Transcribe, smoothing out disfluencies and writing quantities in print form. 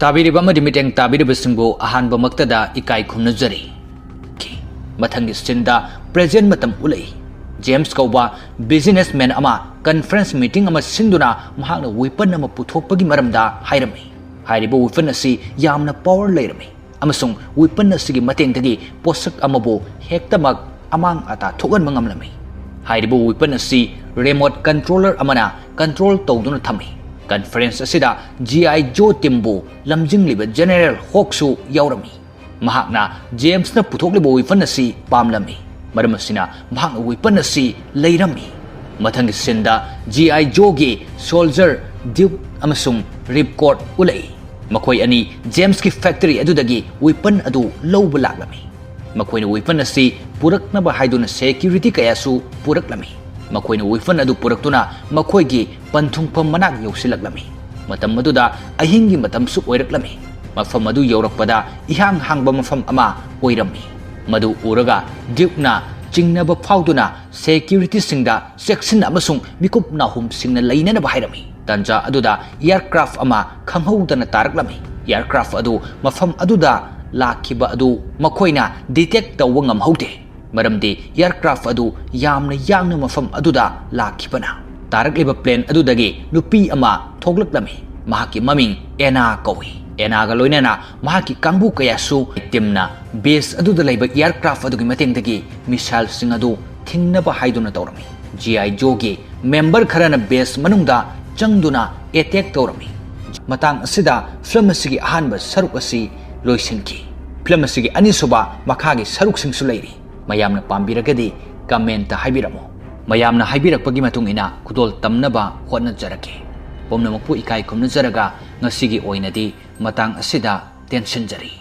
ताबीरिबा अमदि मिटेंग ताबीरिबसिंगबो अहानबमक्तदा इकाई खुमनजरी मथंगी सिंदा प्रेजेंट मतम उलई James कौबा businessman अमा कॉन्फ्रेंस मीटिंग अमा सिंदुना महांगना वेपन अमा पुथोकपगी मरमदा हाइरमी हाइरिबो वेपन असि यामना पावर लेरमी अमसुंग वेपन असिगी मतेंगदगी पोसक अमबो हेक्तमक अमांग अता थोगन मंगमलमी हाइरिबो वेपन असि रिमोट कंट्रोलर अमना कंट्रोल तौदुना थमी कॉन्फ्रेंस असिदा G.I.JOE टीमबो लमजिंगलिबा जनरल हॉक्सु यावरमी महाकना जेम्सना पुथोकलिबो वेपन असि पामलमी मरम असिना महाकना वेपन असि लेरमी मथंगी सिंदा G.I.JOE गी सोल्जर ड्यूक अमसुंग रिपकॉर्ड उलई मखोई अनी जेम्स की फैक्ट्री अदुदगी वेपन अदु लौबा लाक्लमी मखोइना वेपन असि पुरकनबा हाइदुना सिक्युरिटी कयासु पुरकलमी मखोइना वेपन अदु पुरक्तुना मखोइगी पंथुंगफम मनाक यौसिलक्लमी मतम मदुदा अहिंगी मतमसु ओइरक्लमी मफम अदु यौरकपदा इहांग हांगबा मफम अमा ओइरमी मदु उरगा ड्यूकना चिंगनबा फाउदुना सिक्युरिटी सिंगदा सेक्शन अमसुंग मिकुप नाहुम सिंगना लैननबा हाइरमी तंजा अदुदा एयरक्राफ्ट अमा खंगहौदना तारक्लमी एयरक्राफ्ट अदु मफम अदुदा लाखिबा अदु मखोइना डिटेक्ट तौबा ngamhaude मरमदि एयरक्राफ्ट अदु यामना यांगना मफम अदुदा लाखिबना तारक्लिबा प्लेन अदुदगी नुपी अमा थोगलक्लमी महाकी ममिंग एना कौई एनागा लोइनना महाकी कांगबु कयासु टीमना बेस अदुदा लैबा एयरक्राफ्ट अदुगी मतेंगदगी मिसाइल सिंग अदु थिंगनबा हाइदुना तौरमी G.I.JOE गी मेंबर खरना बेस मनुंगदा चंगदुना एटेक तौरमी मतंग असिदा फिल्म असिगी अहानबा सरुक असि लोइसिनकी फिल्म असिगी अनिसुबा मखागी सरुकसिंगसु लैरी मयामना पाम्बिरगदि कमेंट हाइबिरमो मयामना हाइबिरकपगी मतुंगिना खुदोल तमनबा होनजरके पोमनमकपु इकाई खुमनजरगा ngasiगी ओइनदि मतंग असिदा टेंशन जरी।